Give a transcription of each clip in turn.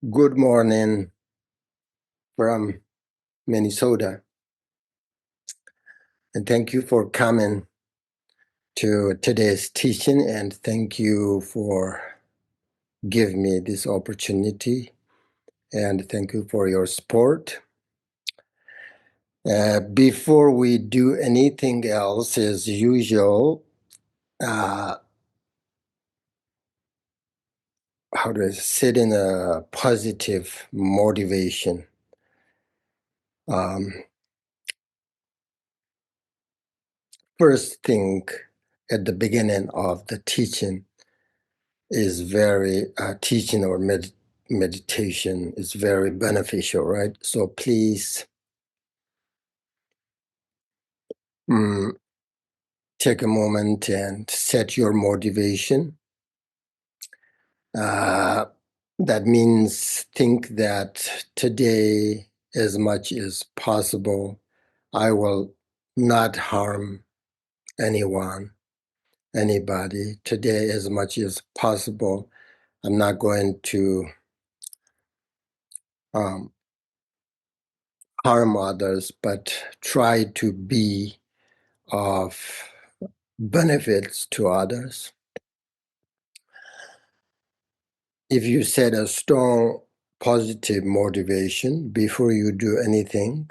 Good morning from Minnesota, and thank you for coming to today's teaching, and thank you for giving me this opportunity, and thank you for your support. Before we do anything else, as usual, how to sit in a positive motivation. First thing at the beginning of the teaching is very teaching or meditation is very beneficial, right? So please take a moment and set your motivation. That means think that today, as much as possible, I will not harm anyone, anybody. Today, as much as possible, I'm not going to harm others, but try to be of benefits to others. If you set a strong positive motivation before you do anything,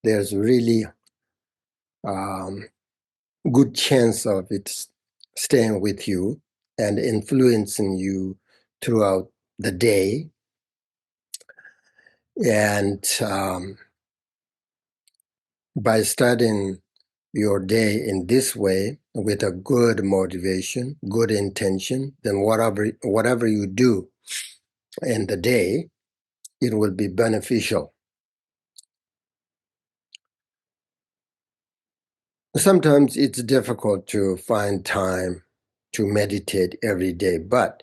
there's really good chance of it staying with you and influencing you throughout the day. And by starting your day in this way with a good motivation, good intention, then whatever you do in the day, it will be beneficial. Sometimes it's difficult to find time to meditate every day, but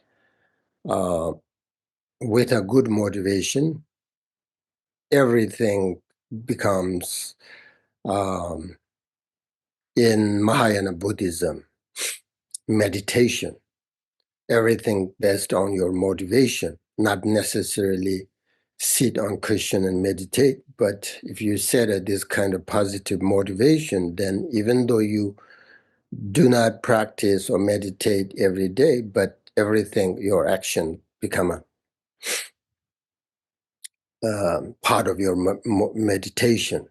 with a good motivation, everything becomes in Mahayana Buddhism, meditation, everything based on your motivation, not necessarily sit on cushion and meditate. But if you set this kind of positive motivation, then even though you do not practice or meditate every day, but everything, your action become a part of your meditation.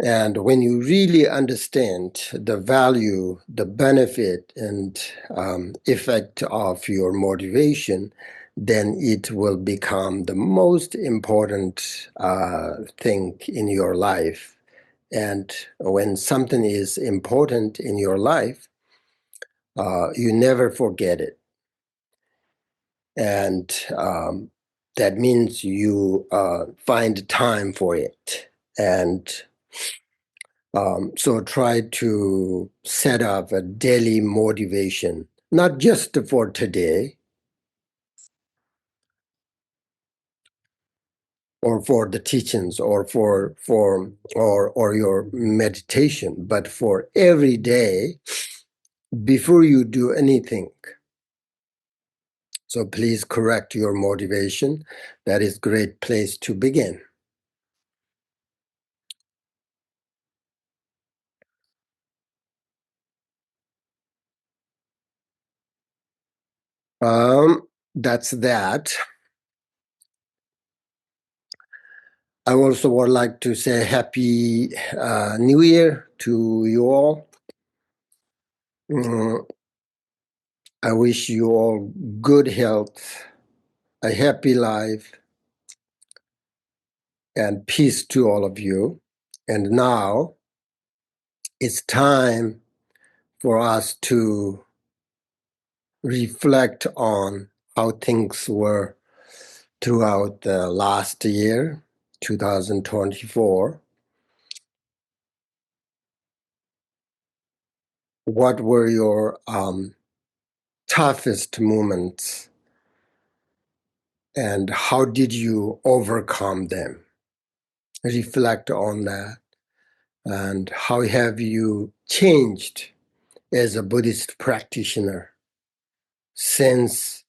And when you really understand the value, the benefit, and effect of your motivation, then it will become the most important thing in your life. And when something is important in your life, you never forget it. And that means you find time for it. And so try to set up a daily motivation, not just for today or for the teachings or or your meditation, but for every day before you do anything. So please correct your motivation. That is a great place to begin. That's that. I also would like to say Happy New Year to you all. I wish you all good health, a happy life, and peace to all of you. And now it's time for us to reflect on how things were throughout the last year, 2024. What were your toughest moments, and how did you overcome them? Reflect on that. And how have you changed as a Buddhist practitioner since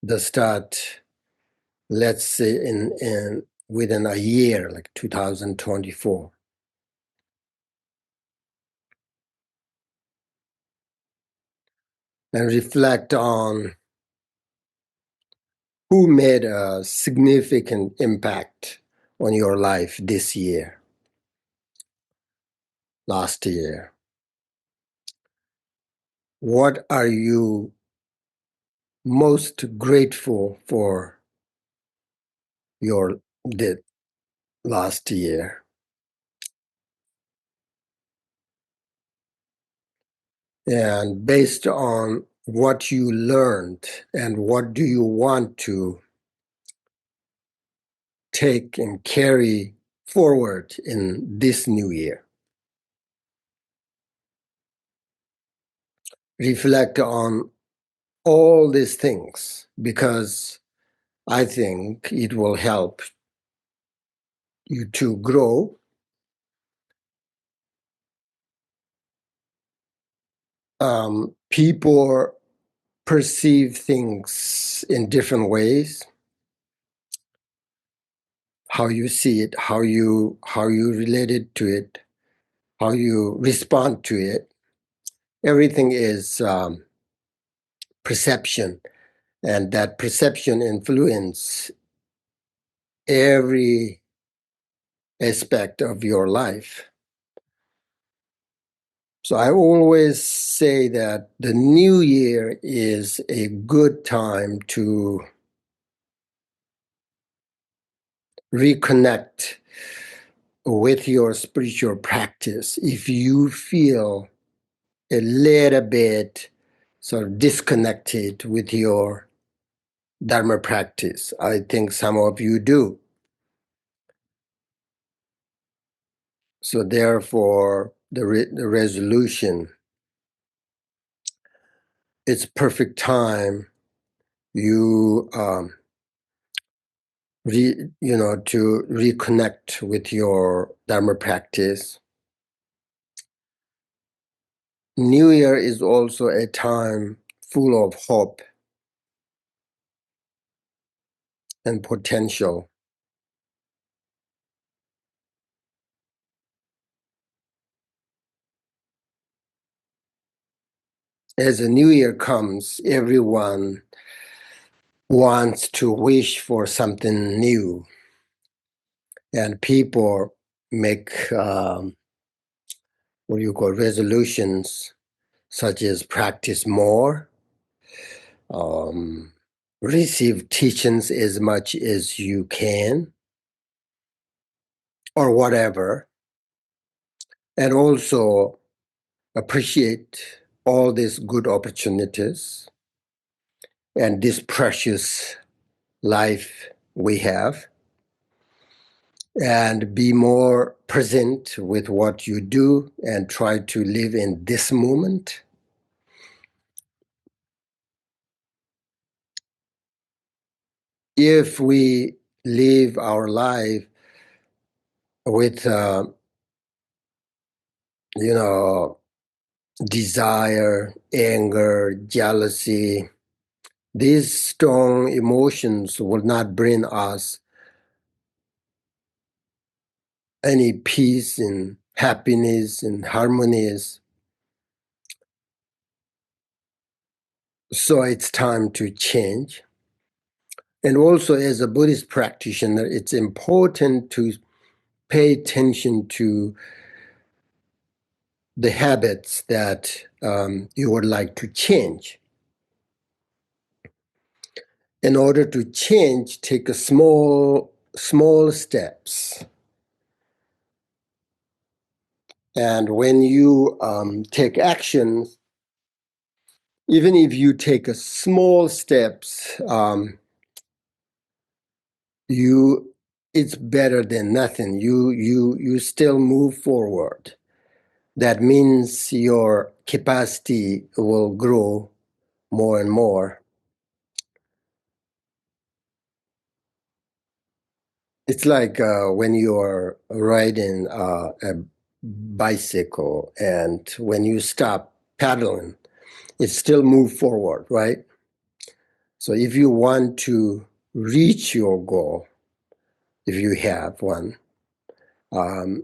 the start, let's say in within a year, like 2024. And reflect on who made a significant impact on your life this year, last year. What are you most grateful for your did last year? And based on what you learned and what do you want to take and carry forward in this new year? Reflect on all these things, because I think it will help you to grow. People perceive things in different ways. How you see it, how you related to it, how you respond to it. Everything is perception, and that perception influence every aspect of your life. So I always say that the new year is a good time to reconnect with your spiritual practice. If you feel a little bit sort of disconnected with your Dharma practice, I think some of you do. So therefore, the resolution, it's perfect time you to reconnect with your Dharma practice. New Year is also a time full of hope and potential. As a new year comes, everyone wants to wish for something new, and people make what you call resolutions, such as practice more, um, receive teachings as much as you can, or whatever, and also appreciate all these good opportunities and this precious life we have, and be more present with what you do and try to live in this moment. If we live our life with, desire, anger, jealousy, these strong emotions will not bring us any peace and happiness and harmonious. So it's time to change. And also, as a Buddhist practitioner, it's important to pay attention to the habits that you would like to change. In order to change, take a small steps. And when you take action, even if you take a small steps, it's better than nothing. You still move forward. That means your capacity will grow more and more. It's like when you are riding a bicycle, and when you stop paddling, it still moves forward, right? So if you want to reach your goal, if you have one, I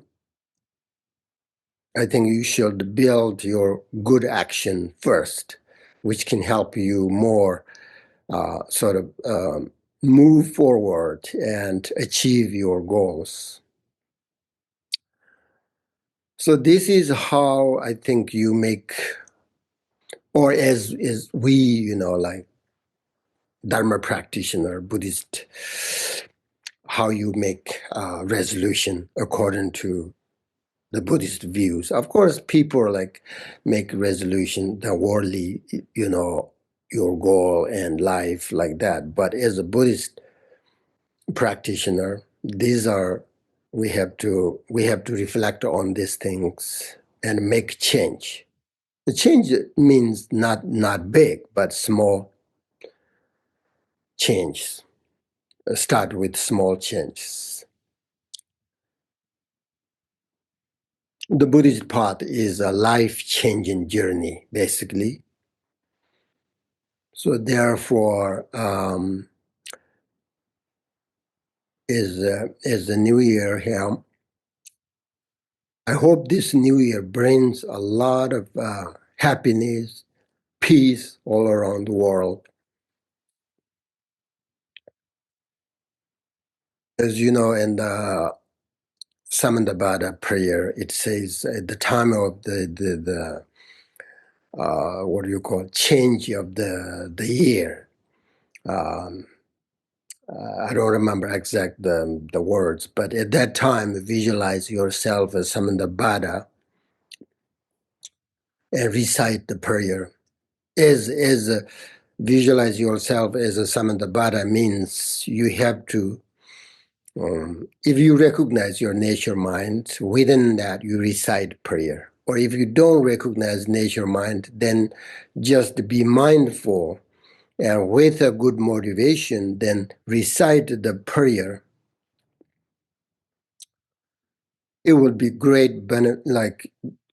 think you should build your good action first, which can help you more move forward and achieve your goals. So this is how I think you make, or as we, like Dharma practitioner, Buddhist, how you make resolution according to the Buddhist views. Of course, people like make resolution, the worldly, your goal and life like that. But as a Buddhist practitioner, we have to reflect on these things and make change. The change means not big, but small changes. Start with small changes. The Buddhist path is a life-changing journey, basically. So therefore, is the new year here, I hope this new year brings a lot of happiness, peace all around the world. As you know, in the Samantabhadra prayer, it says at the time of the what do you call it, change of the year. Um, I don't remember exact the words, but at that time, visualize yourself as Samantabhadra and recite the prayer. As visualize yourself as a Samantabhadra means you have to. If you recognize your nature mind, within that you recite prayer. Or if you don't recognize nature mind, then just be mindful and with a good motivation, then recite the prayer. It will be great, but like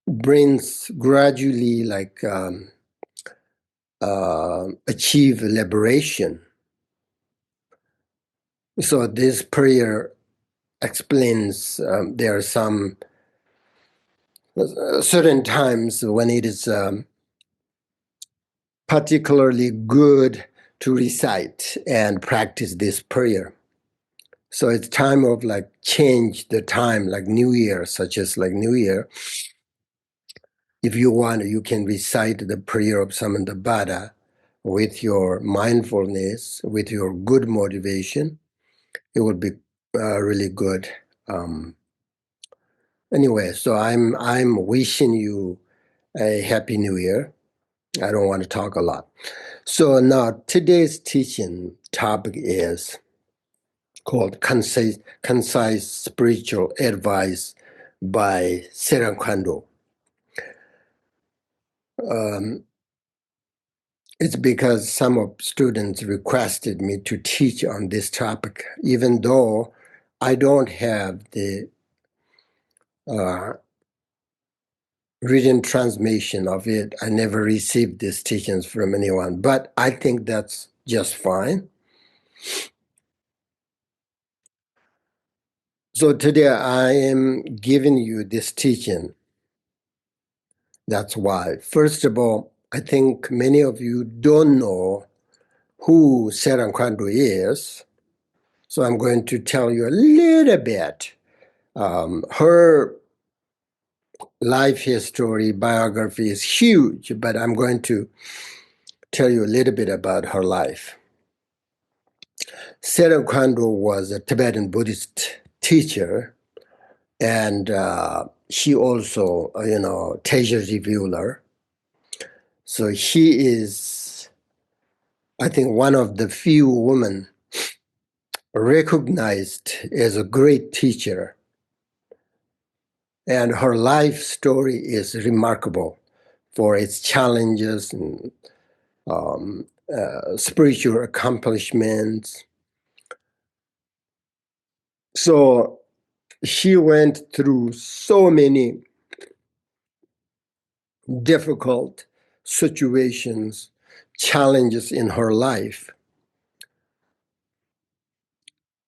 brings gradually achieve liberation. So this prayer explains there are some certain times when it is particularly good to recite and practice this prayer. So it's time of like change the time, like New Year, such as like New Year. If you want, you can recite the prayer of Samantabhadra with your mindfulness, with your good motivation. It would be really good. Anyway, so I'm wishing you a happy New Year. I don't want to talk a lot. So now today's teaching topic is called Concise Spiritual Advice by Sera Khandro. It's because some of students requested me to teach on this topic, even though I don't have the written transmission of it. I never received these teachings from anyone, but I think that's just fine. So today I am giving you this teaching. That's why. First of all, I think many of you don't know who Sera Khandro is. So I'm going to tell you a little bit. Her life history, biography is huge, but I'm going to tell you a little bit about her life. Sera Khandro was a Tibetan Buddhist teacher, and she also, treasure revealer. So she is, I think, one of the few women recognized as a great teacher. And her life story is remarkable for its challenges and spiritual accomplishments. So she went through so many difficult situations, challenges in her life.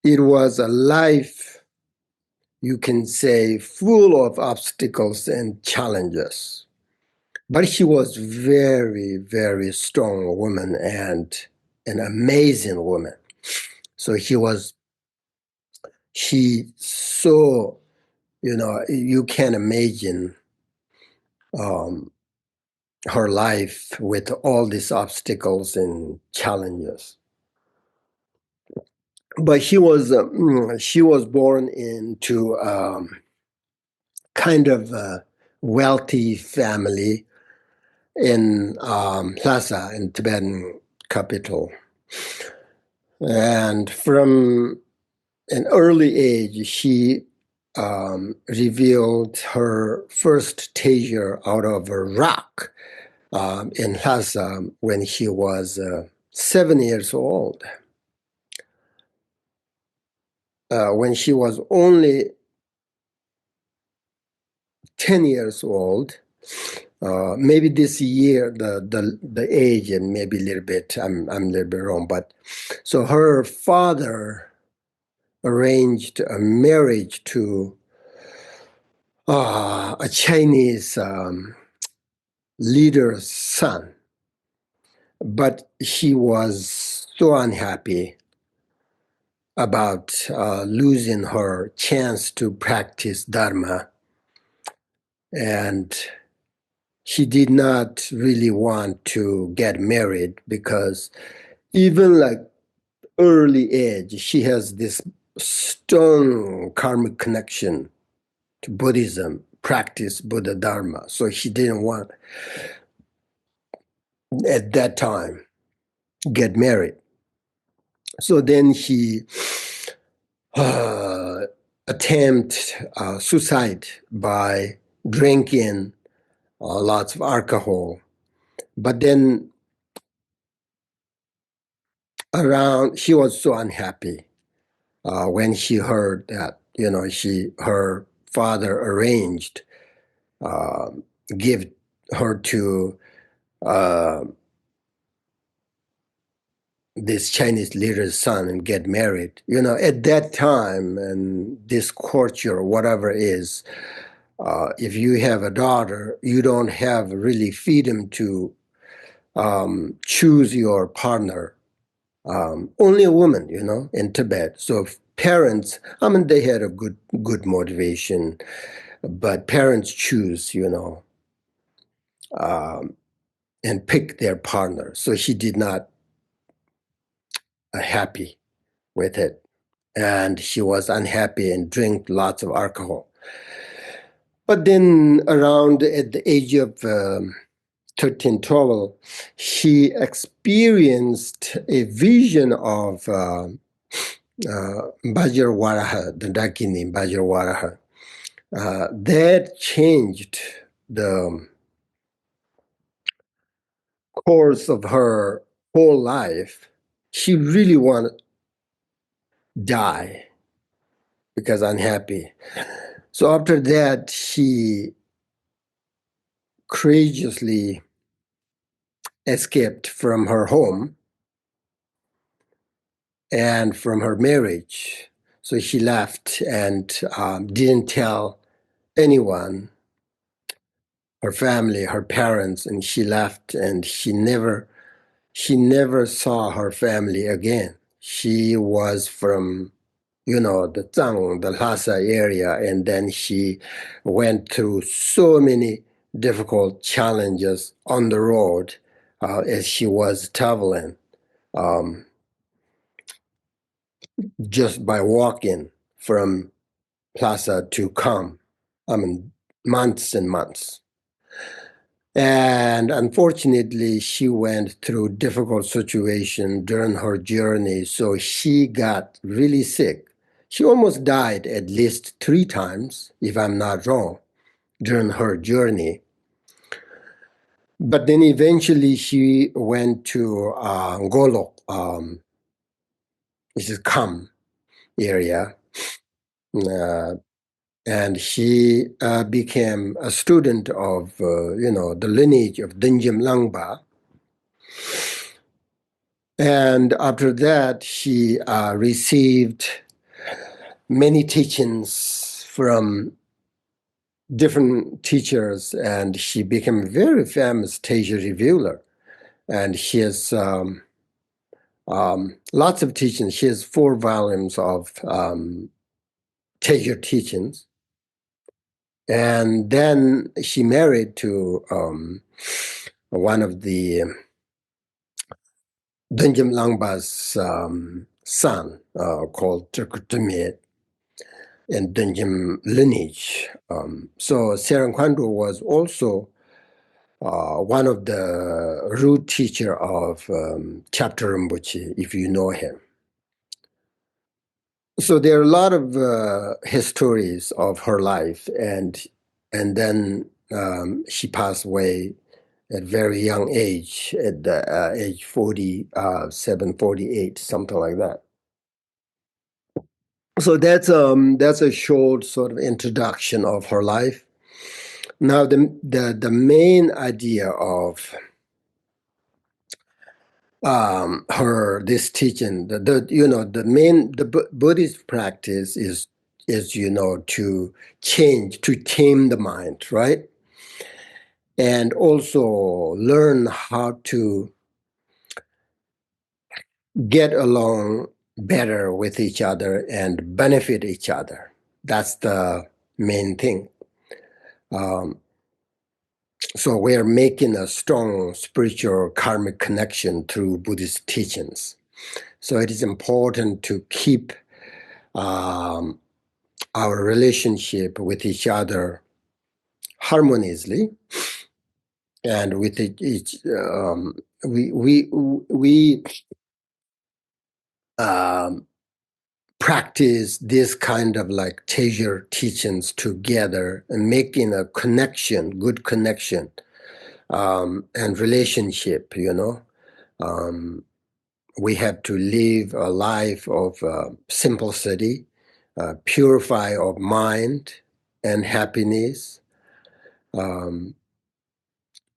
it was a life, you can say, full of obstacles and challenges. But she was very, very strong woman and an amazing woman. So she saw, you can imagine her life with all these obstacles and challenges. But she was born into kind of a wealthy family in Lhasa, in Tibetan capital. And from an early age, she revealed her first teacher out of a rock in Lhasa when she was 7 years old. When she was only 10 years old, maybe this year the age and maybe a little bit I'm a little bit wrong, but so her father arranged a marriage to a Chinese leader's son, but she was so unhappy about losing her chance to practice Dharma, and she did not really want to get married because even like early age, she has this strong karmic connection to Buddhism, practice Buddha Dharma. So she didn't want, at that time, get married. So then she attempt suicide by drinking lots of alcohol. But then she was so unhappy when she heard that, her father arranged give her to this Chinese leader's son and get married. At that time and this culture, whatever is, if you have a daughter, you don't have really freedom to choose your partner. Only a woman, in Tibet. So parents, they had a good motivation, but parents choose, and pick their partner. So she did not happy with it, and she was unhappy and drank lots of alcohol. But then around at the age of 13, 12, she experienced a vision of Vajravaraha, the Dakini Vajravaraha. That changed the course of her whole life. She really wanted to die because unhappy. So after that, she courageously escaped from her home and from her marriage. So she left and didn't tell anyone, her family, her parents, and she left, and she never saw her family again. She was from, the Zhang, the Lhasa area, and then she went through so many difficult challenges on the road as she was traveling, just by walking from Plaza to Kham. Months and months. And unfortunately, she went through difficult situation during her journey. So she got really sick. She almost died at least 3 times, if I'm not wrong, during her journey. But then eventually she went to Golok, which is Kham area. And she became a student of, the lineage of Dingyam Langba. And after that, she received many teachings from different teachers, and she became a very famous teacher reviewer. And she has lots of teachings. She has 4 volumes of teacher teachings. And then she married to one of the Dunjim Langba's son called Turkutumit and Dunjim Lineage. So Sera Khandro was also one of the root teacher of Chapter Rinpoche, if you know him. So there are a lot of histories of her life, and then she passed away at very young age, at the age 47, 48, something like that. So that's a short sort of introduction of her life. Now the main idea of this teaching, the Buddhist practice is to change, to tame the mind, right? And also learn how to get along better with each other and benefit each other. That's the main thing. So we're making a strong spiritual karmic connection through Buddhist teachings. So it is important to keep our relationship with each other harmoniously, and with each we practice this kind of like teacher teachings together and making a connection, good connection, and relationship. We have to live a life of simplicity, purify of mind and happiness.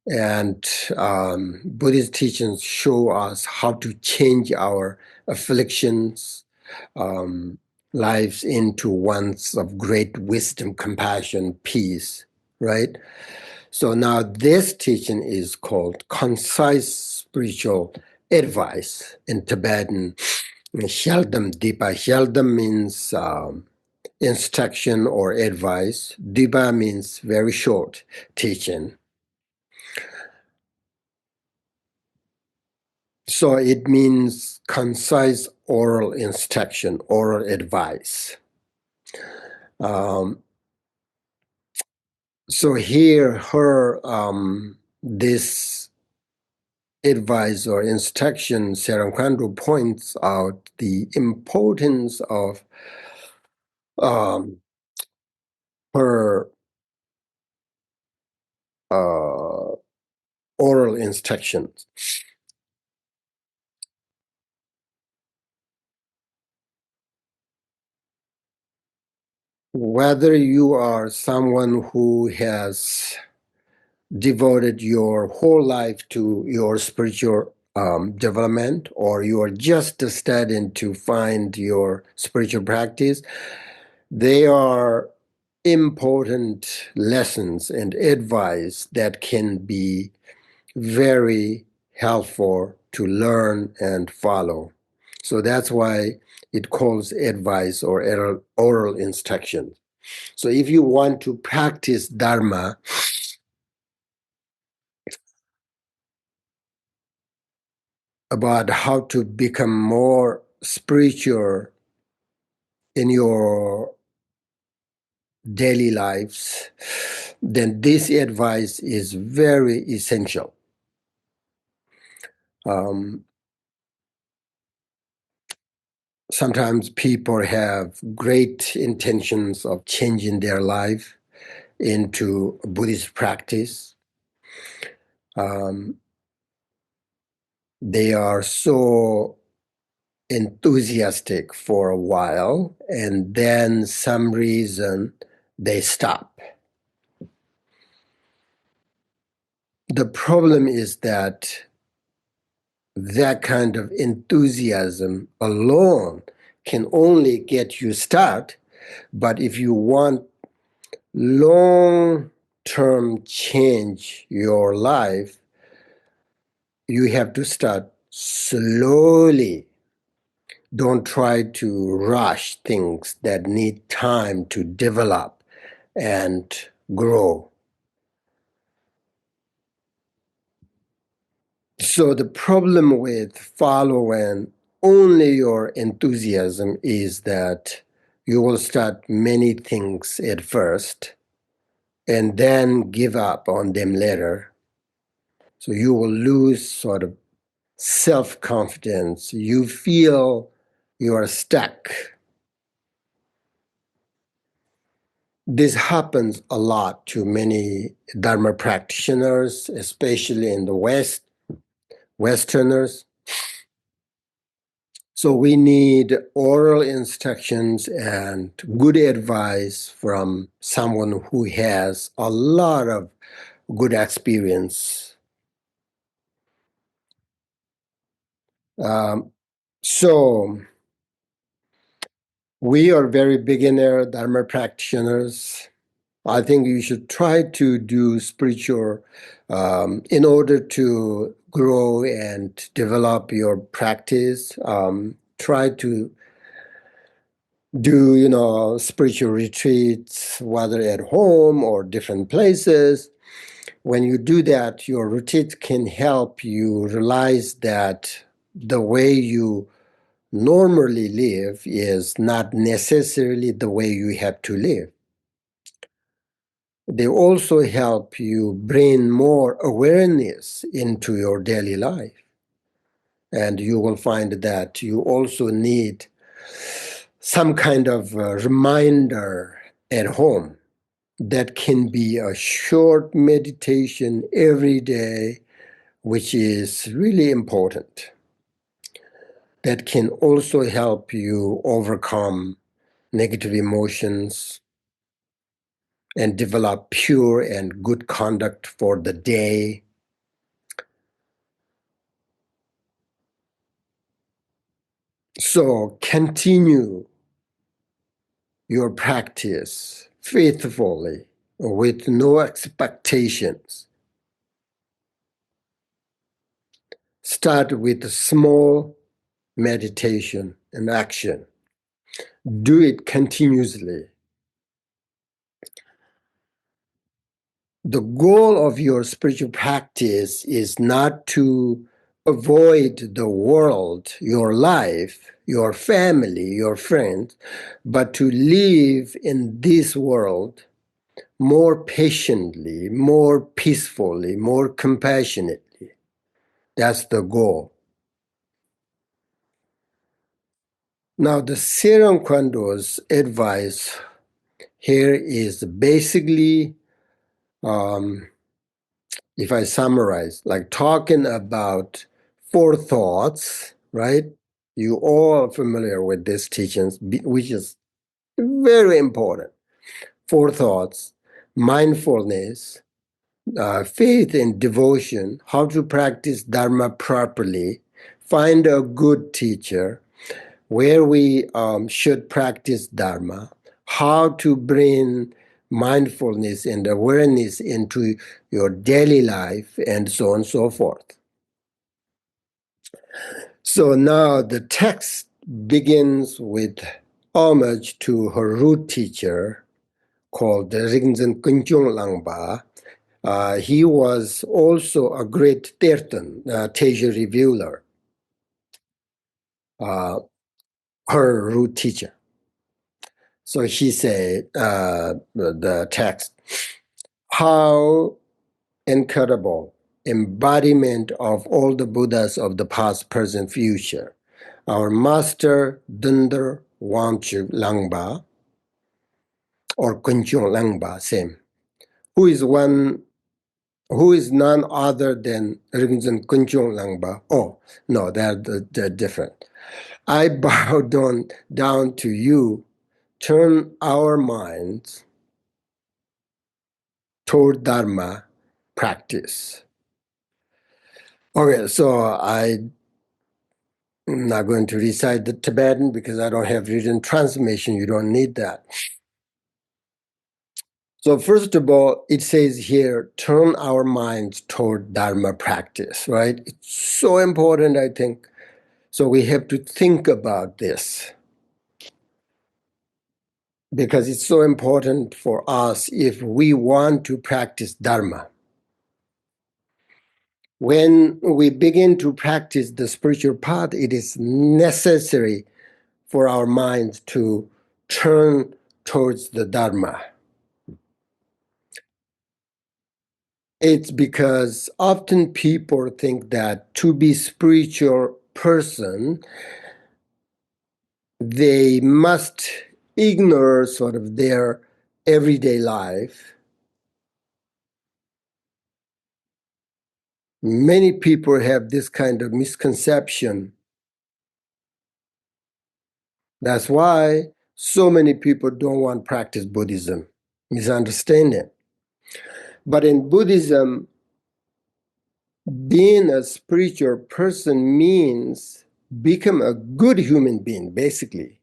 And Buddhist teachings show us how to change our afflictions, lives into ones of great wisdom, compassion, peace, right? So now this teaching is called Concise Spiritual Advice in Tibetan. Sheldam Dipa. Sheldam means instruction or advice. Dipa means very short teaching. So it means concise oral instruction, oral advice. So here, this advice or instruction, Sera Khandro points out the importance of her oral instructions. Whether you are someone who has devoted your whole life to your spiritual development, or you are just studying to find your spiritual practice, they are important lessons and advice that can be very helpful to learn and follow. So that's why it calls advice or oral instruction. So if you want to practice Dharma, about how to become more spiritual in your daily lives, then this advice is very essential. Sometimes people have great intentions of changing their life into Buddhist practice. They are so enthusiastic for a while, and then some reason they stop. The problem is that that kind of enthusiasm alone can only get you start, but if you want long-term change your life, you have to start slowly. Don't try to rush things that need time to develop and grow. So the problem with following only your enthusiasm is that you will start many things at first and then give up on them later. So you will lose sort of self-confidence. You feel you are stuck. This happens a lot to many Dharma practitioners, especially in the West, Westerners. So we need oral instructions and good advice from someone who has a lot of good experience. So we are very beginner Dharma practitioners. I think you should try to do spiritual in order to grow and develop your practice. Try to do spiritual retreats, whether at home or different places. When you do that, your retreat can help you realize that the way you normally live is not necessarily the way you have to live. They also help you bring more awareness into your daily life. And you will find that you also need some kind of reminder at home. That can be a short meditation every day, which is really important. That can also help you overcome negative emotions and develop pure and good conduct for the day. So continue your practice faithfully with no expectations. Start with a small meditation and action. Do it continuously. The goal of your spiritual practice is not to avoid the world, your life, your family, your friends, but to live in this world more patiently, more peacefully, more compassionately. That's the goal. Now, the Sera Khandro's advice here is basically, if I summarize, like talking about four thoughts, right? You all are familiar with these teachings, which is very important. Four thoughts: mindfulness, faith and devotion, how to practice Dharma properly, find a good teacher, where we should practice Dharma, how to bring mindfulness and awareness into your daily life, and so on and so forth. So now the text begins with homage to her root teacher called Rinzin Kunchung Langba. He was also a great Tirtan, Teja revealer, her root teacher. So he said, the text, how incredible embodiment of all the Buddhas of the past, present, future. Our master Dundar Wangchu Langba, or Kunchung Langba, same, who is none other than Rinzin Kunchung Langba. Oh, no, they're different. I bow down to you. Turn our minds toward Dharma practice. Okay, so I I'm not going to recite the Tibetan because I don't have written translation. You don't need that. So first of all, it says here, turn our minds toward Dharma practice, right? It's so important, I think. So we have to think about this because it's so important for us if we want to practice Dharma. When we begin to practice the spiritual path, it is necessary for our minds to turn towards the Dharma. It's because often people think that to be spiritual person, they must ignore sort of their everyday life. Many people have this kind of misconception. That's why so many people don't want to practice Buddhism, misunderstanding. But in Buddhism, being a spiritual person means become a good human being, basically.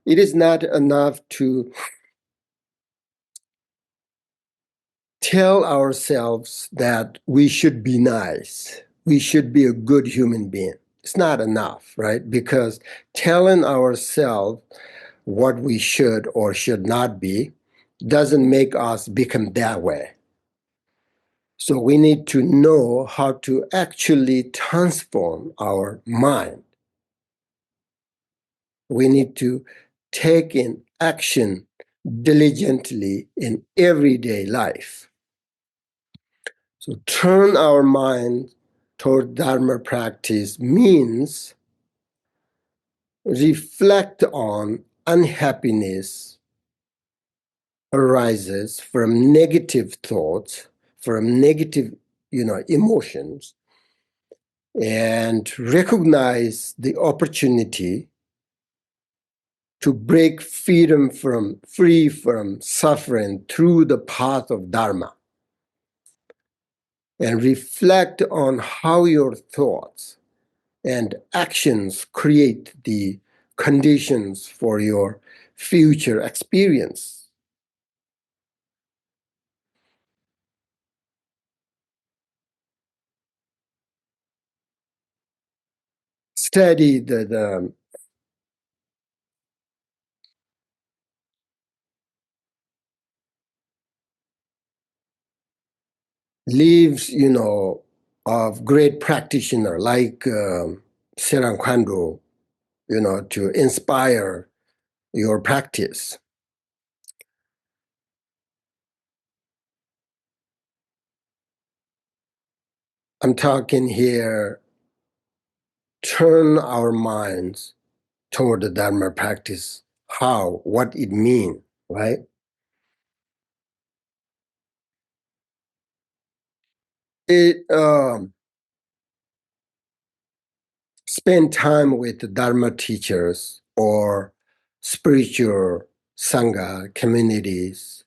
It is not enough to tell ourselves that we should be nice, we should be a good human being. It's not enough, right? Because telling ourselves what we should or should not be doesn't make us become that way. So we need to know how to actually transform our mind. We need to take in action diligently in everyday life. So turn our mind toward Dharma practice means reflect on unhappiness arises from negative thoughts, from negative, emotions, and recognize the opportunity to break free from suffering through the path of Dharma. And reflect on how your thoughts and actions create the conditions for your future experience. Study the lives, of great practitioner like Sera Khandro, to inspire your practice. I'm talking here, turn our minds toward the Dharma practice, how, what it means, right? It spend time with the Dharma teachers or spiritual Sangha communities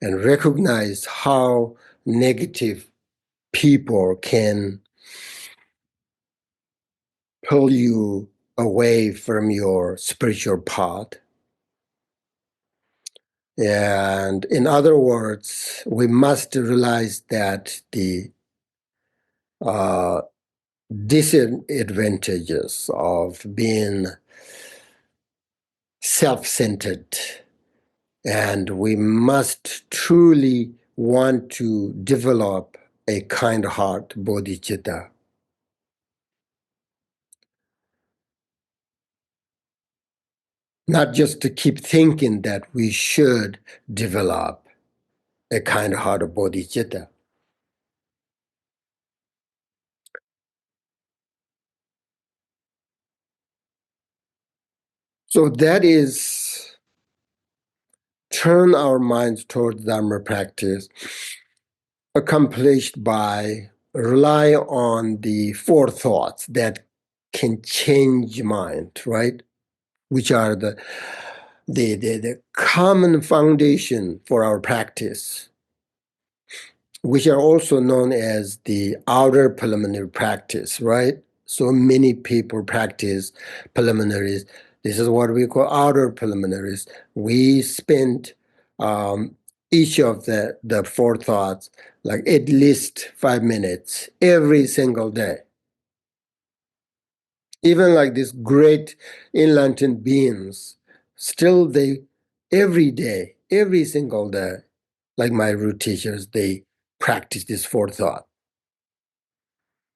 and recognize how negative people can pull you away from your spiritual path. And in other words, we must realize that the uh, disadvantages of being self-centered, and we must truly want to develop a kind heart, bodhicitta. Not just to keep thinking that we should develop a kind heart of bodhicitta. So that is turn our minds toward Dharma practice, accomplished by rely on the four thoughts that can change mind, right? Which are the common foundation for our practice, which are also known as the outer preliminary practice, right? So many people practice preliminaries. This is what we call outer preliminaries. We spend each of the four thoughts like at least 5 minutes every single day. Even like these great enlightened beings, still they every day, every single day, like my root teachers, they practice this four thought.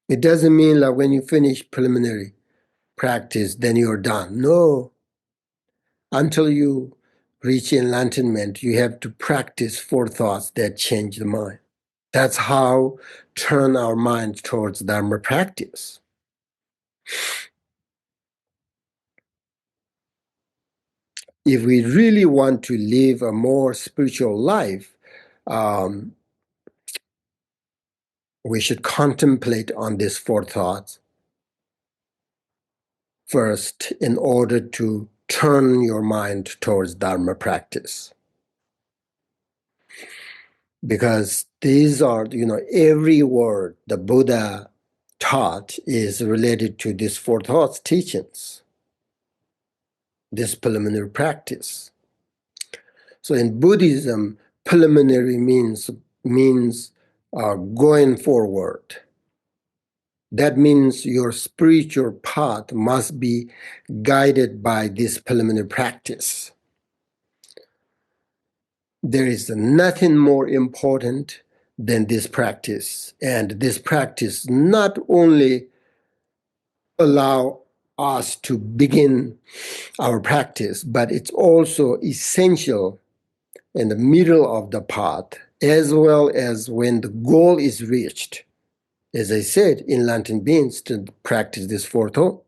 It doesn't mean like when you finish preliminary practice, then you're done. No, until you reach enlightenment, you have to practice four thoughts that change the mind. That's how turn our mind towards Dharma practice. If we really want to live a more spiritual life, um, we should contemplate on these four thoughts first in order to turn your mind towards Dharma practice. Because these are, every word the Buddha taught is related to these four thoughts teachings, this preliminary practice. So in Buddhism, preliminary means going forward. That means your spiritual path must be guided by this preliminary practice. There is nothing more important than this practice. And this practice not only allow us to begin our practice, but it's also essential in the middle of the path, as well as when the goal is reached. As I said, enlightened beings to practice this fourth thought.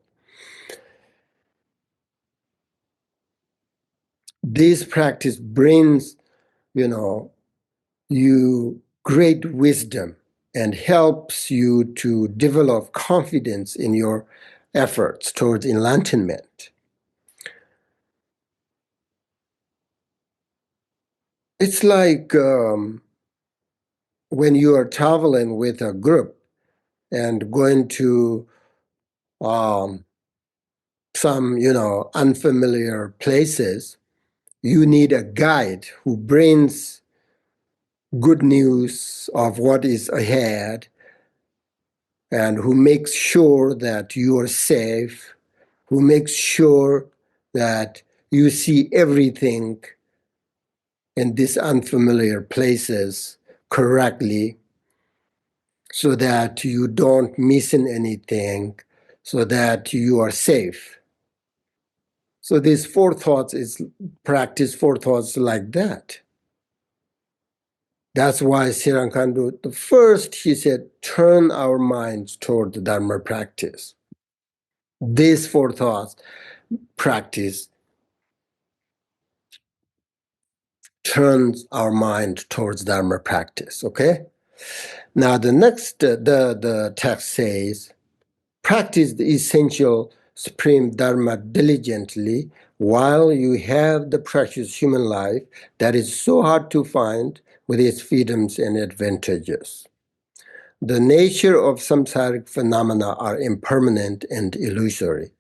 This practice brings, you great wisdom and helps you to develop confidence in your efforts towards enlightenment. It's like when you are traveling with a group and going to some, unfamiliar places, you need a guide who brings good news of what is ahead and who makes sure that you are safe, who makes sure that you see everything in these unfamiliar places correctly so that you don't miss anything, so that you are safe. So these four thoughts is practice four thoughts like that. That's why Sera Khandro, the first he said, turn our minds toward the Dharma practice. These four thoughts practice turns our mind towards Dharma practice. Okay. Now the next the text says, practice the essential supreme Dharma diligently while you have the precious human life that is so hard to find with its freedoms and advantages. The nature of samsaric phenomena are impermanent and illusory.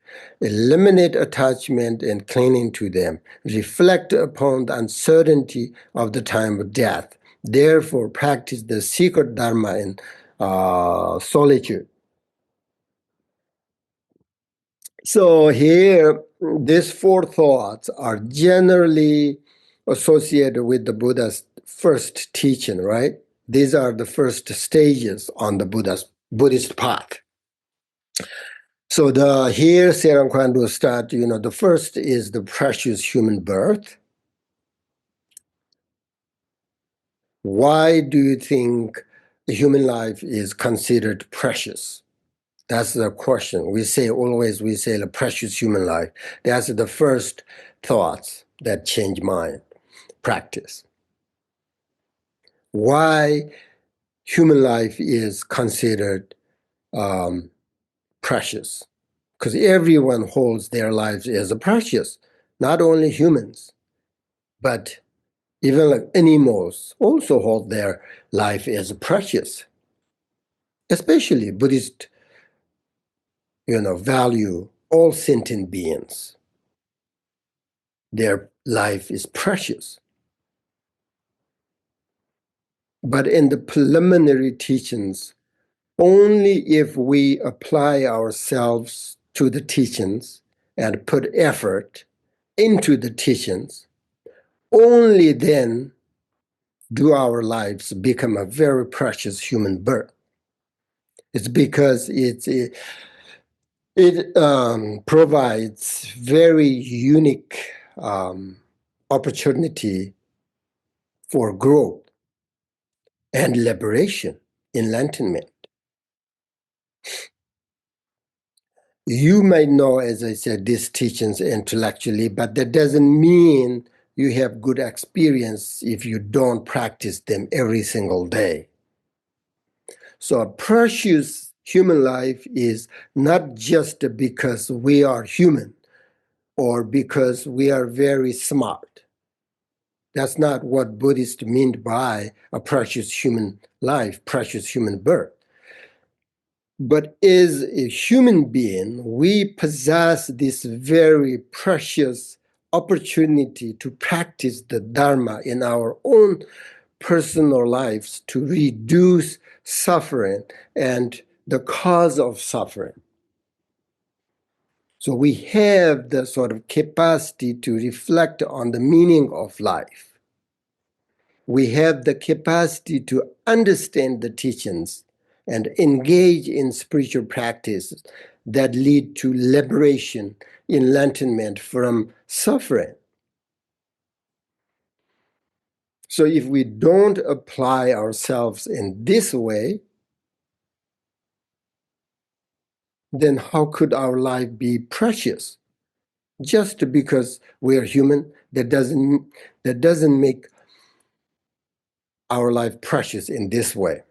Eliminate attachment and clinging to them. Reflect upon the uncertainty of the time of death. Therefore, practice the secret Dharma in solitude. So here, these four thoughts are generally associated with the Buddha's first teaching, right? These are the first stages on the Buddhist path. So here Sera Khandro start, the first is the precious human birth. Why do you think the human life is considered precious? That's the question. We say the precious human life. That's the first thoughts that change mind practice. Why human life is considered precious? Because everyone holds their lives as precious, not only humans, but even like animals also hold their life as precious, especially Buddhist value all sentient beings. Their life is precious. But in the preliminary teachings, only if we apply ourselves to the teachings and put effort into the teachings, only then do our lives become a very precious human birth. It's because it provides very unique opportunity for growth and liberation, enlightenment. You might know, as I said, these teachings intellectually, but that doesn't mean you have good experience if you don't practice them every single day. So a precious human life is not just because we are human or because we are very smart. That's not what Buddhists mean by a precious human life, precious human birth. But as a human being, we possess this very precious opportunity to practice the Dharma in our own personal lives to reduce suffering and the cause of suffering. So we have the sort of capacity to reflect on the meaning of life. We have the capacity to understand the teachings and engage in spiritual practices that lead to liberation, enlightenment from suffering. So if we don't apply ourselves in this way, then how could our life be precious? Just because we are human, that doesn't make our life precious in this way.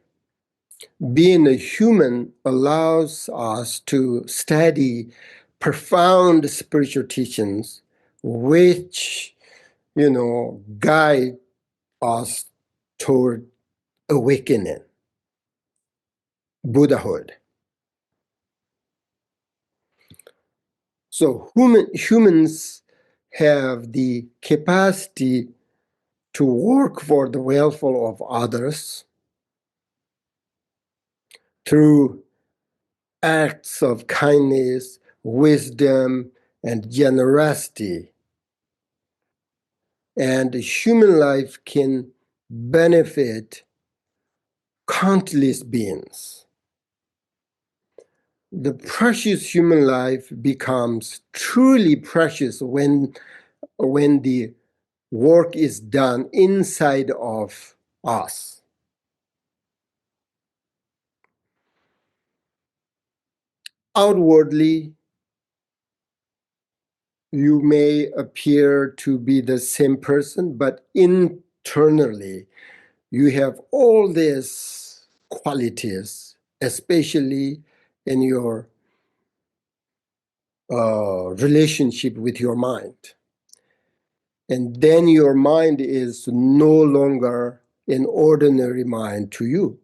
Being a human allows us to study profound spiritual teachings which, guide us toward awakening, Buddhahood. So humans have the capacity to work for the welfare of others through acts of kindness, wisdom, and generosity. And human life can benefit countless beings. The precious human life becomes truly precious when the work is done inside of us. Outwardly, you may appear to be the same person, but internally, you have all these qualities, especially in your relationship with your mind. And then your mind is no longer an ordinary mind to you.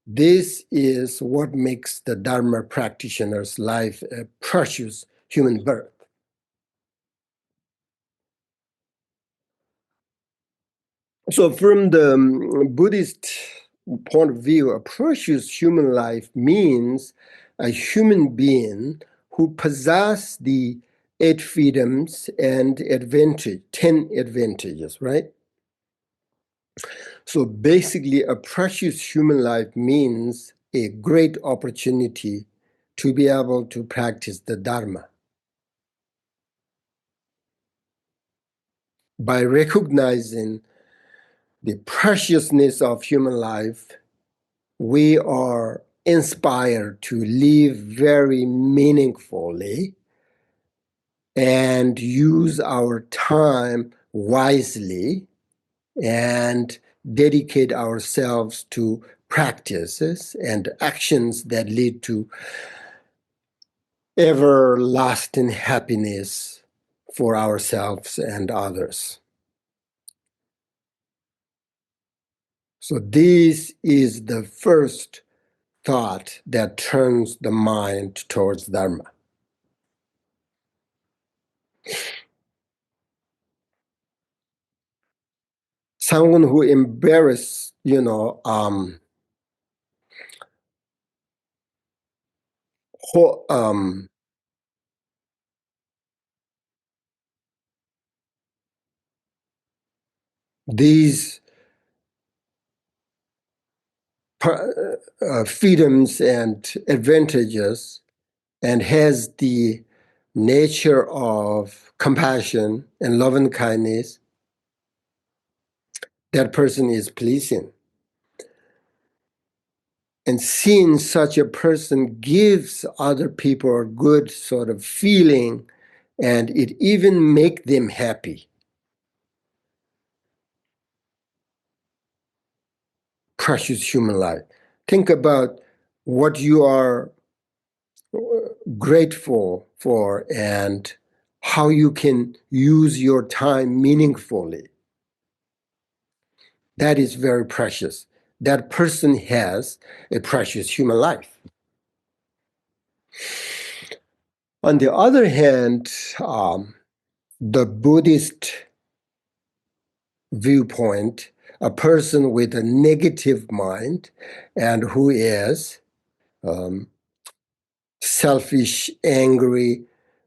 This is what makes the Dharma practitioner's life a precious human birth. So from the Buddhist point of view, a precious human life means a human being who possesses the 8 freedoms and 10 advantages, right? So basically, a precious human life means a great opportunity to be able to practice the Dharma. By recognizing the preciousness of human life, we are inspired to live very meaningfully and use our time wisely and dedicate ourselves to practices and actions that lead to everlasting happiness for ourselves and others. So this is the first thought that turns the mind towards Dharma. Someone who embarrasses, these freedoms and advantages and has the nature of compassion and love and kindness, that person is pleasing. And seeing such a person gives other people a good sort of feeling, and it even makes them happy. Precious human life. Think about what you are grateful for and how you can use your time meaningfully. That is very precious. That person has a precious human life. On the other hand, the Buddhist viewpoint, a person with a negative mind and who is selfish, angry,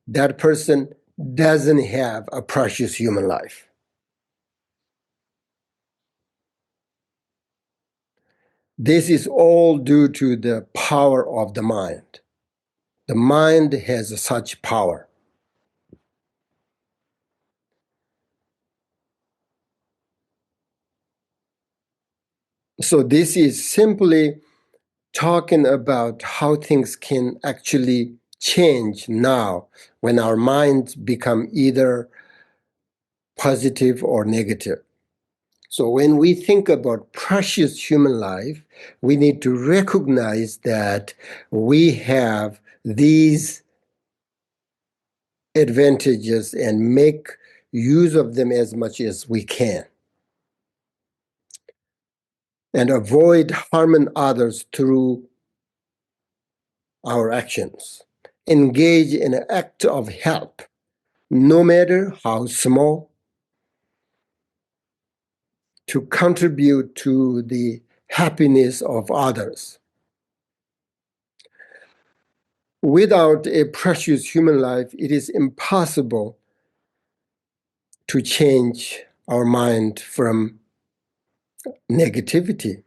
that person doesn't have a precious human life. This is all due to the power of the mind. The mind has such power. So this is simply talking about how things can actually change now when our minds become either positive or negative. So when we think about precious human life, we need to recognize that we have these advantages and make use of them as much as we can. And avoid harming others through our actions. Engage in an act of help, no matter how small, to contribute to the happiness of others. Without a precious human life, it is impossible to change our mind from negativity.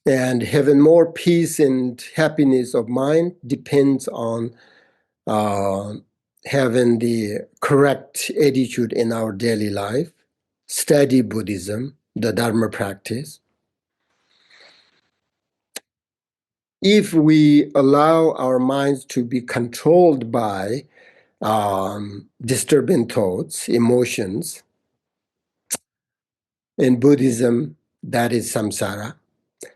And having more peace and happiness of mind depends on having the correct attitude in our daily life, study Buddhism, the Dharma practice. If we allow our minds to be controlled by disturbing thoughts, emotions, in Buddhism, that is samsara.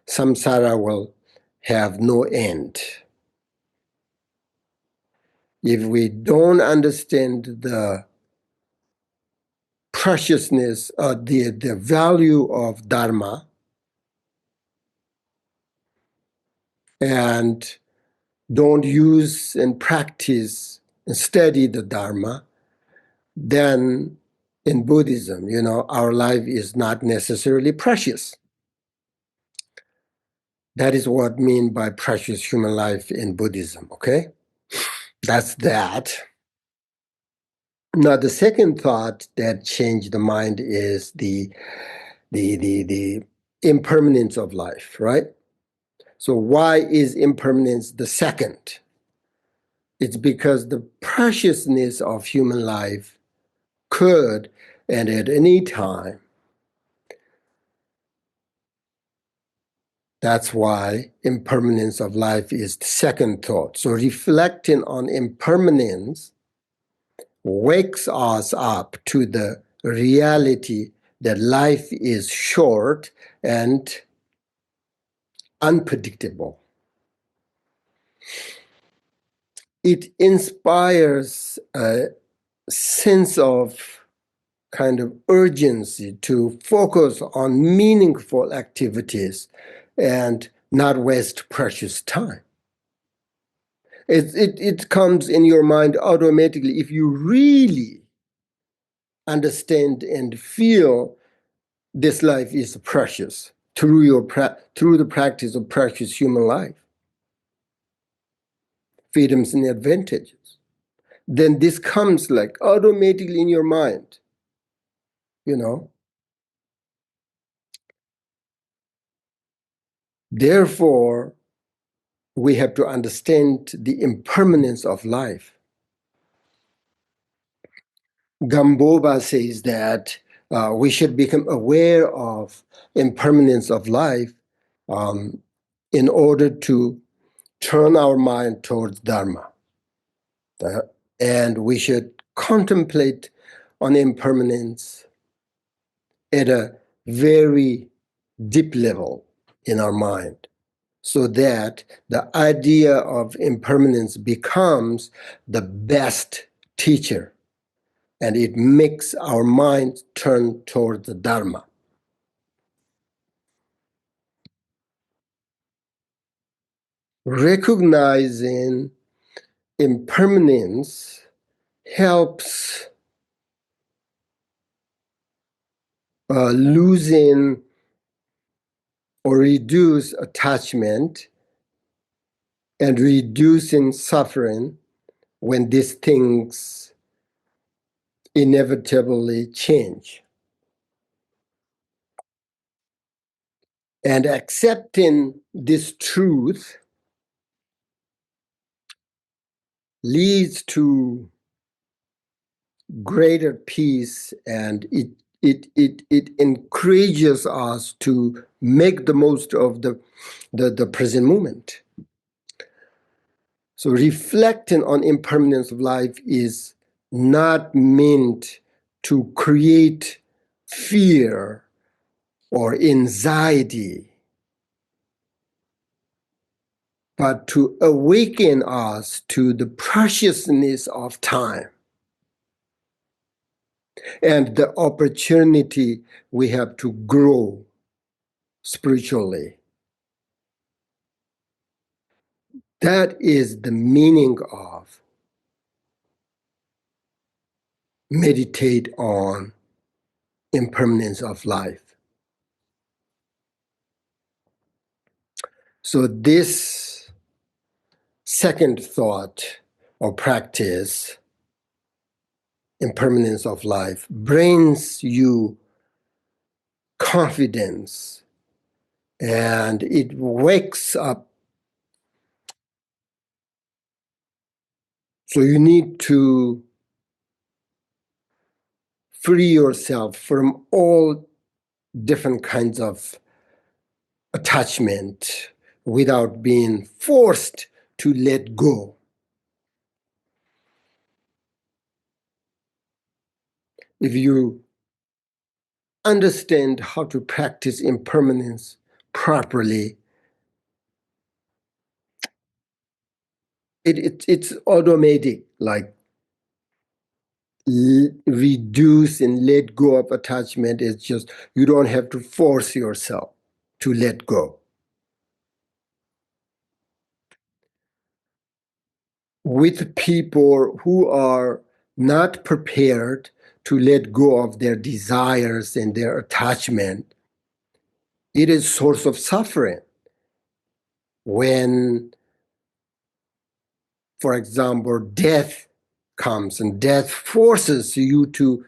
Samsara will have no end. If we don't understand the preciousness, the value of Dharma, and don't use and practice and study the Dharma, then in Buddhism, our life is not necessarily precious. That is what I mean by precious human life in Buddhism, okay? That's that. Now, the second thought that changed the mind is the impermanence of life, right? So why is impermanence the second? It's because the preciousness of human life could, and at any time, that's why impermanence of life is the second thought. So reflecting on impermanence wakes us up to the reality that life is short and unpredictable. It inspires a sense of kind of urgency to focus on meaningful activities and not waste precious time. It comes in your mind automatically if you really understand and feel this life is precious through the practice of precious human life, freedoms and advantages. Then this comes like automatically in your mind, you know. Therefore, we have to understand the impermanence of life. Gamboba says that we should become aware of impermanence of life in order to turn our mind towards Dharma. And we should contemplate on impermanence at a very deep level in our mind, so that the idea of impermanence becomes the best teacher, and it makes our mind turn towards the Dharma. Recognizing impermanence helps losing or reduce attachment and reducing suffering when these things inevitably change. And accepting this truth leads to greater peace, and it encourages us to make the most of the present moment. So reflecting on impermanence of life is not meant to create fear or anxiety, but to awaken us to the preciousness of time and the opportunity we have to grow spiritually. That is the meaning of meditate on impermanence of life. So this second thought or practice, impermanence of life, brings you confidence, and it wakes up. So you need to free yourself from all different kinds of attachment without being forced to let go. If you understand how to practice impermanence properly, it's automatic, like reduce and let go of attachment. It's just, you don't have to force yourself to let go. With people who are not prepared to let go of their desires and their attachment, it is source of suffering. When, for example, death comes and death forces you to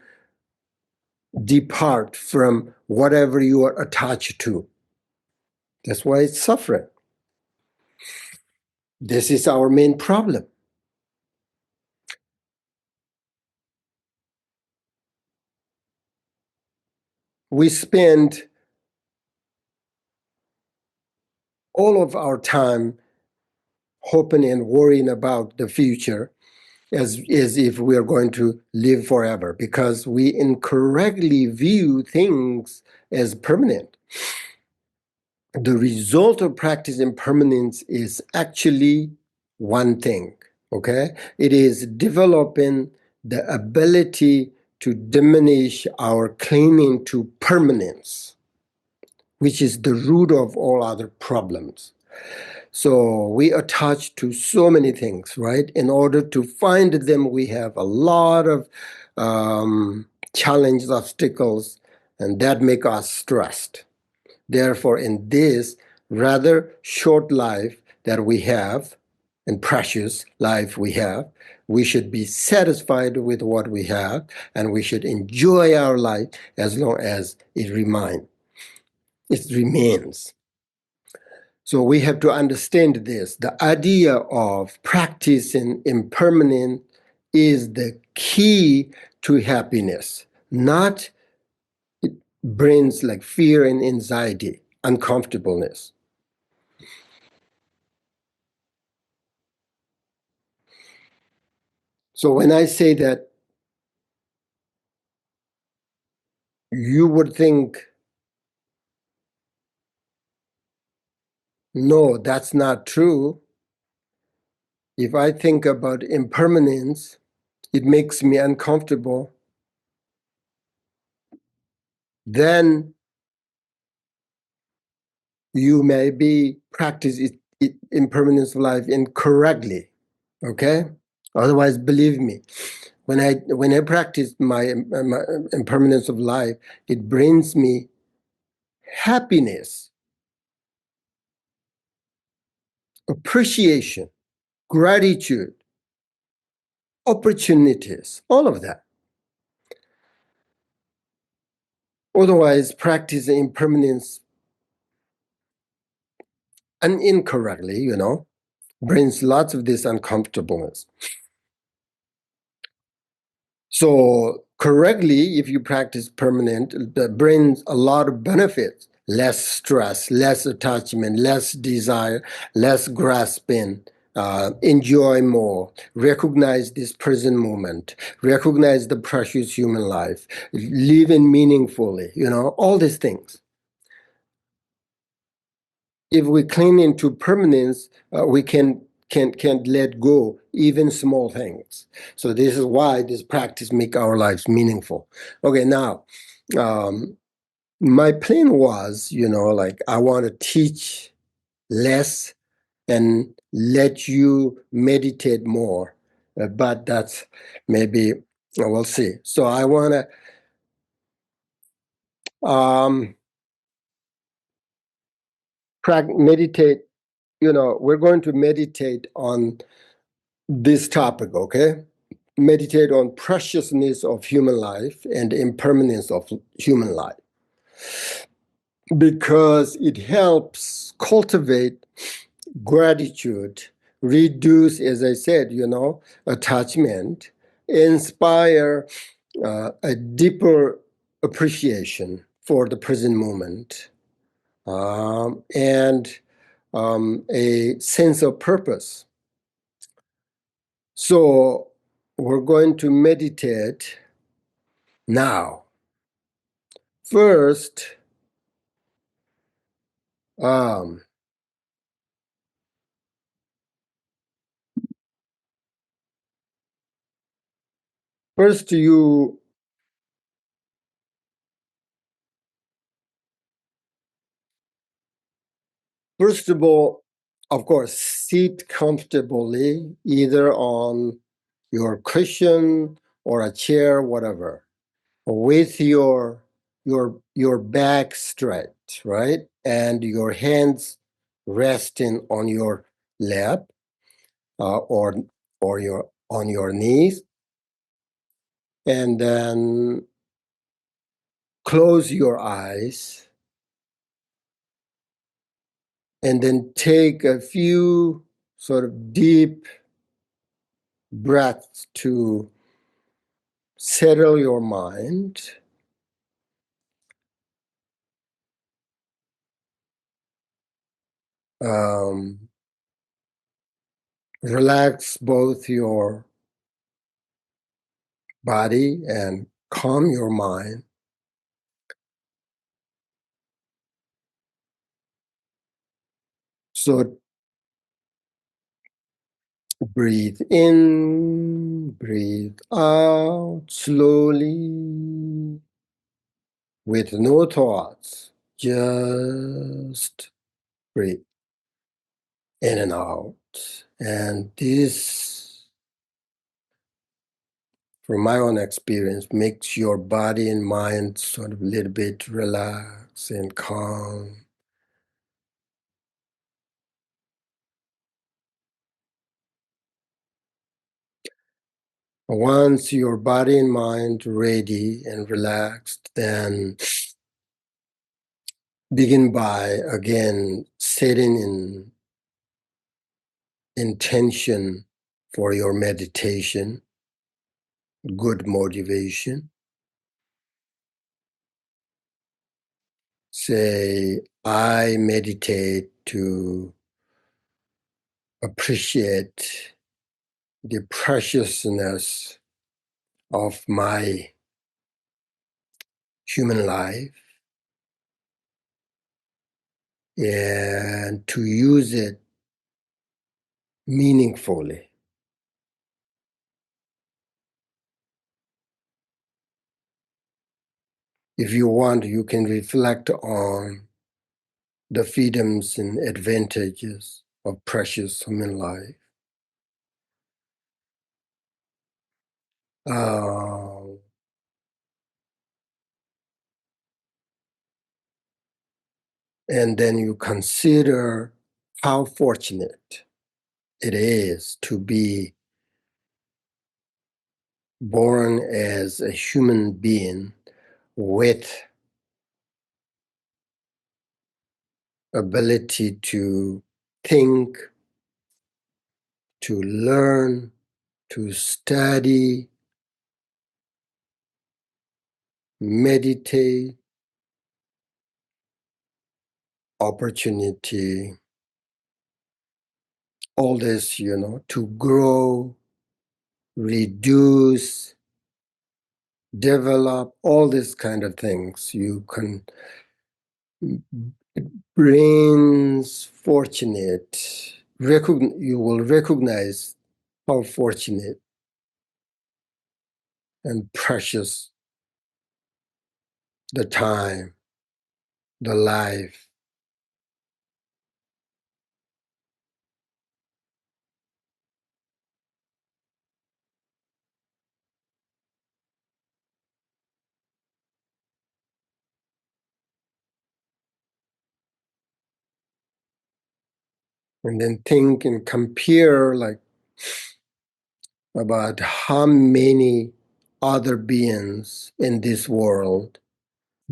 depart from whatever you are attached to. That's why it's suffering. This is our main problem. We spend all of our time hoping and worrying about the future as if we are going to live forever, because we incorrectly view things as permanent. The result of practice impermanence is actually one thing, okay? It is developing the ability to diminish our clinging to permanence, which is the root of all other problems. So we attach to so many things, right? In order to find them, we have a lot of challenges, obstacles, and that make us stressed. Therefore, in this rather short life that we have, and precious life we have, we should be satisfied with what we have, and we should enjoy our life as long as it remains. So we have to understand this. The idea of practicing impermanence is the key to happiness, not it brings like fear and anxiety, uncomfortableness. So when I say that, you would think, no, that's not true. If I think about impermanence, it makes me uncomfortable. Then you may be practice impermanence of life incorrectly. Okay? Otherwise, believe me, when I practice my impermanence of life, it brings me happiness, appreciation, gratitude, opportunities, all of that. Otherwise, practice impermanence and incorrectly, brings lots of this uncomfortableness. So correctly, if you practice permanent, that brings a lot of benefits. Less stress, less attachment, less desire, less grasping, enjoy more, recognize this present moment, recognize the precious human life, living meaningfully, all these things. If we cling into permanence, we can't let go even small things. So this is why this practice make our lives meaningful. Okay, now my plan was, like I want to teach less and let you meditate more, but that's maybe we'll see. So I want to meditate. We're going to meditate on this topic, okay? Meditate on preciousness of human life and impermanence of human life, because it helps cultivate gratitude, reduce, as I said, attachment, inspire a deeper appreciation for the present moment, and a sense of purpose. So we're going to meditate now. First, um, first you first of all, of course, sit comfortably either on your cushion or a chair, whatever, with your back straight, right, and your hands resting on your lap, or your on your knees, and then close your eyes, and then take a few sort of deep breaths to settle your mind. Um, Relax both your body and calm your mind. So breathe in, breathe out slowly with no thoughts, just breathe in and out. And this, from my own experience, makes your body and mind sort of a little bit relaxed and calm. Once your body and mind ready and relaxed, then begin by again setting in intention for your meditation, good motivation. Say, I meditate to appreciate the preciousness of my human life and to use it meaningfully. If you want, you can reflect on the freedoms and advantages of precious human life. Uh, and then you consider how fortunate it is to be born as a human being with ability to think, to learn, to study, meditate, opportunity, all this, to grow, reduce, develop, all these kind of things. You can brings fortunate, you will recognize how fortunate and precious the time, the life. And then think and compare like about how many other beings in this world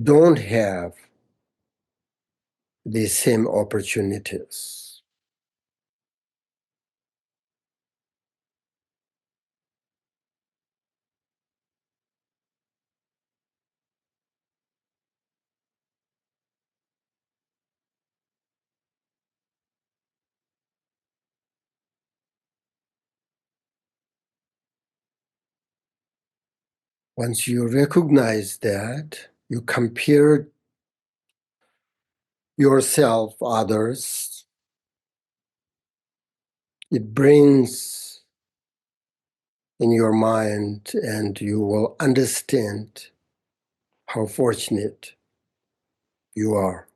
don't have the same opportunities. Once you recognize that, you compare yourself, others, it brings in your mind and you will understand how fortunate you are.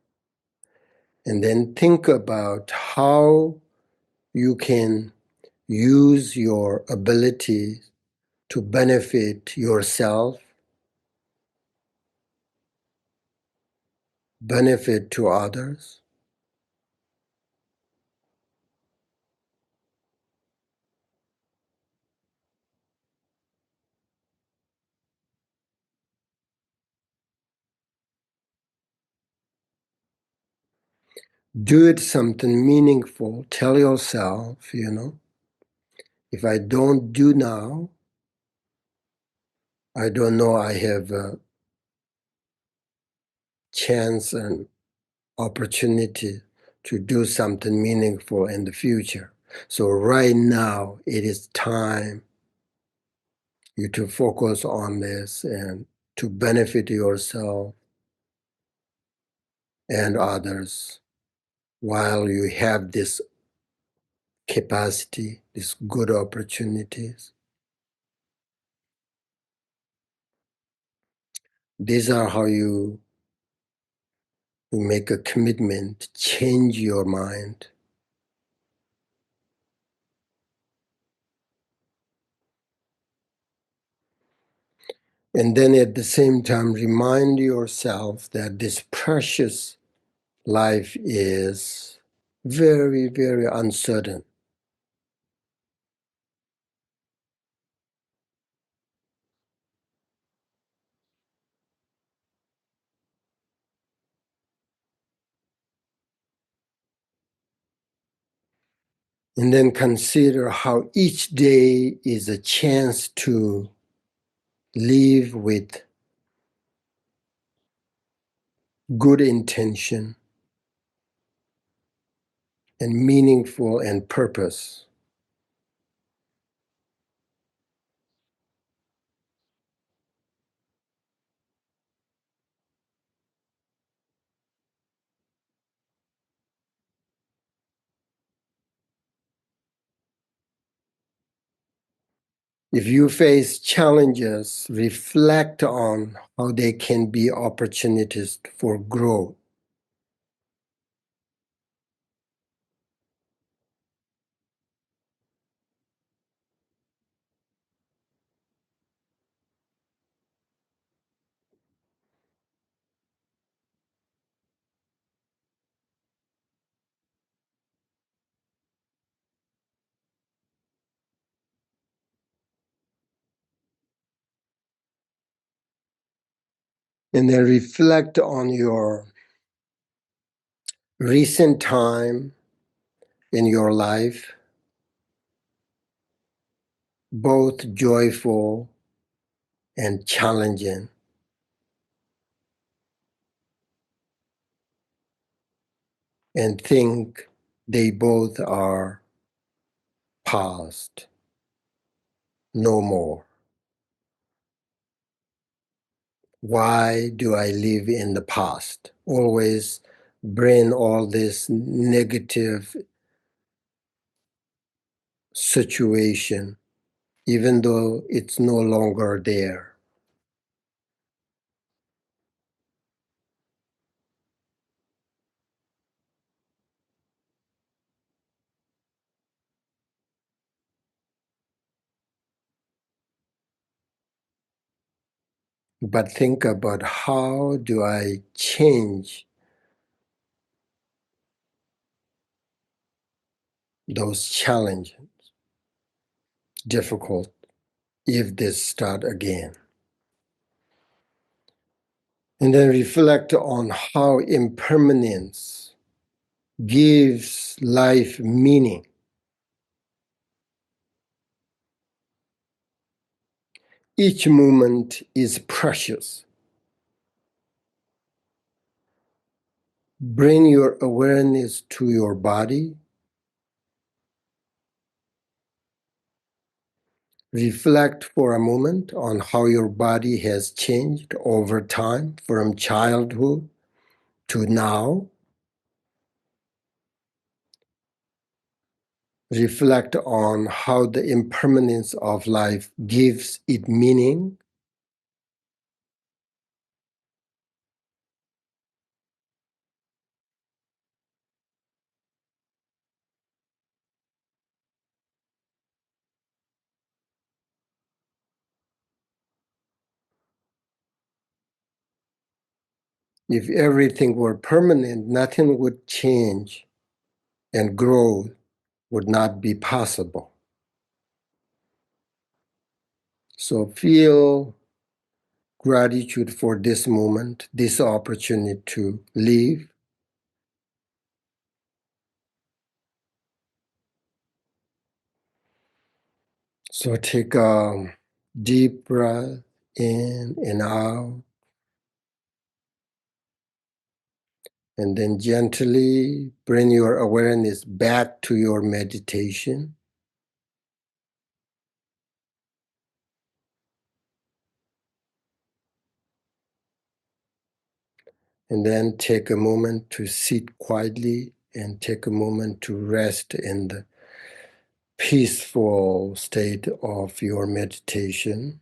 And then think about how you can use your ability to benefit yourself, benefit to others. Do it something meaningful. Tell yourself, if I don't do now, I don't know I have a chance and opportunity to do something meaningful in the future. So right now, it is time you to focus on this and to benefit yourself and others while you have this capacity, these good opportunities. These are how you to make a commitment, change your mind. And then at the same time, remind yourself that this precious life is very, very uncertain. And then consider how each day is a chance to live with good intention and meaningful and purpose. If you face challenges, reflect on how they can be opportunities for growth. And then reflect on your recent time in your life, both joyful and challenging, and think they both are past, no more. Why do I live in the past? Always bring all this negative situation, even though it's no longer there. But think about how do I change those challenges, difficult, if they start again. And then reflect on how impermanence gives life meaning. Each moment is precious. Bring your awareness to your body. Reflect for a moment on how your body has changed over time from childhood to now. Reflect on how the impermanence of life gives it meaning. If everything were permanent, nothing would change and growth would not be possible. So feel gratitude for this moment, this opportunity to live. So take a deep breath in and out, and then gently bring your awareness back to your meditation. And then take a moment to sit quietly and take a moment to rest in the peaceful state of your meditation.